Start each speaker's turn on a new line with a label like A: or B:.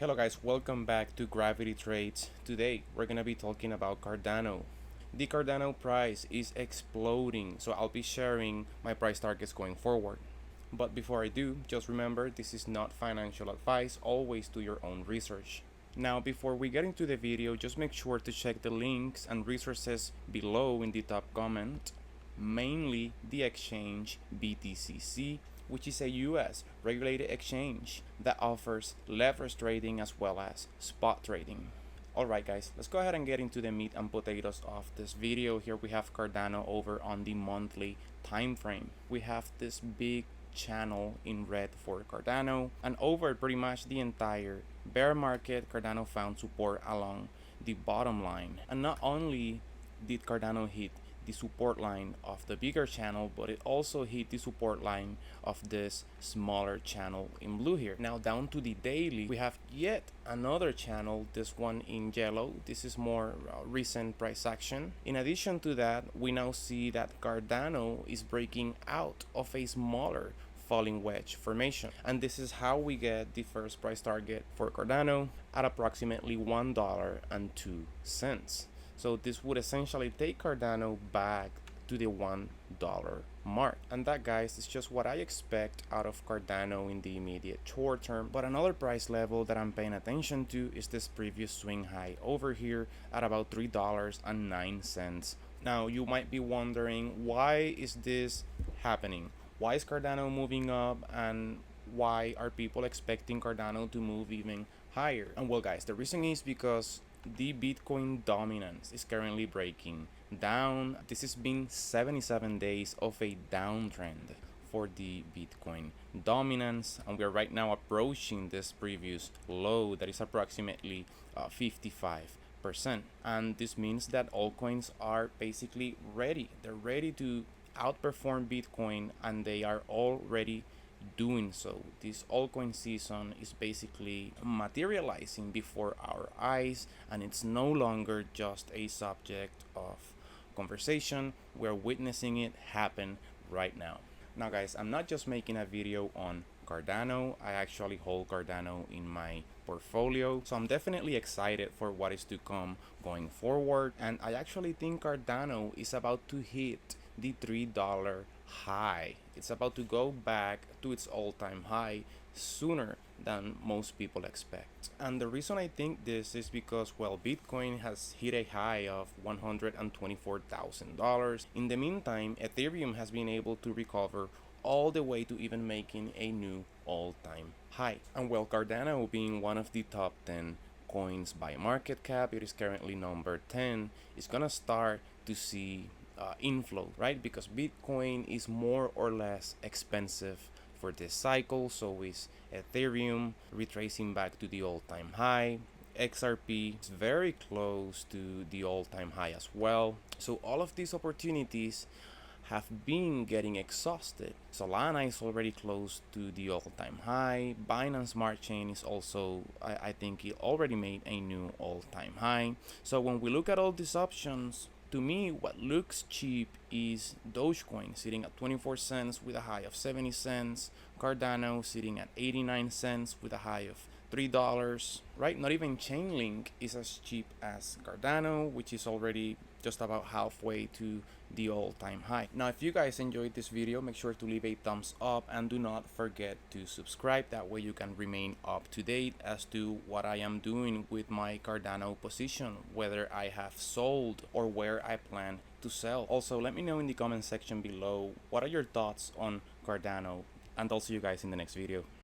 A: Hello guys, welcome back to Gravity Trades. Today we're gonna be talking about Cardano. The Cardano price is exploding, so I'll be sharing my price targets going forward. But before I do, just remember this is not financial advice, always do your own research. Now before we get into the video, just make sure to check the links and resources below in the top comment, mainly the exchange BTCC, which is a US regulated exchange that offers leverage trading as well as spot trading. Alright guys, let's go ahead and get into the meat and potatoes of this video. Here we have Cardano over on the monthly time frame. We have this big channel in red for Cardano, and over pretty much the entire bear market, Cardano found support along the bottom line. And not only did Cardano hit the support line of the bigger channel, but it also hit the support line of this smaller channel in blue here. Now down to the daily, we have yet another channel, this one in yellow. This is more recent price action. In addition to that, we now see that Cardano is breaking out of a smaller falling wedge formation, and this is how we get the first price target for Cardano at approximately $1.02. So this would essentially take Cardano back to the $1 mark. And that, guys, is just what I expect out of Cardano in the immediate short term. But another price level that I'm paying attention to is this previous swing high over here at about $3.09. Now you might be wondering, why is this happening? Why is Cardano moving up, and why are people expecting Cardano to move even higher? And well guys, the reason is because the Bitcoin dominance is currently breaking down. This has been 77 days of a downtrend for the Bitcoin dominance, and we're right now approaching this previous low that is approximately 55%. And this means that altcoins are basically ready. They're ready to outperform Bitcoin, and they are already doing so. This altcoin season is basically materializing before our eyes, and it's no longer just a subject of conversation. We're witnessing it happen right now. Now guys, I'm not just making a video on Cardano. I actually hold Cardano in my portfolio, so I'm definitely excited for what is to come going forward. And I actually think Cardano is about to hit the $3 high. It's about to go back to its all-time high sooner than most people expect. And the reason I think this is because, well, Bitcoin has hit a high of $124,000. In the meantime, Ethereum has been able to recover all the way to even making a new all-time high. And well, Cardano being one of the top 10 coins by market cap, it is currently number 10, is gonna start to see inflow, right? Because Bitcoin is more or less expensive for this cycle, so is Ethereum, retracing back to the all-time high. XRP is very close to the all-time high as well. So all of these opportunities have been getting exhausted. Solana is already close to the all-time high. Binance Smart Chain is also, I think it already made a new all-time high. So when we look at all these options, to me, what looks cheap is Dogecoin sitting at 24 cents with a high of 70 cents. Cardano sitting at 89 cents with a high of $3, right? Not even Chainlink is as cheap as Cardano, which is already just about halfway to the all-time high. Now, if you guys enjoyed this video, make sure to leave a thumbs up and do not forget to subscribe. That way you can remain up to date as to what I am doing with my Cardano position, whether I have sold or where I plan to sell. Also, let me know in the comment section below what are your thoughts on Cardano, and I'll see you guys in the next video.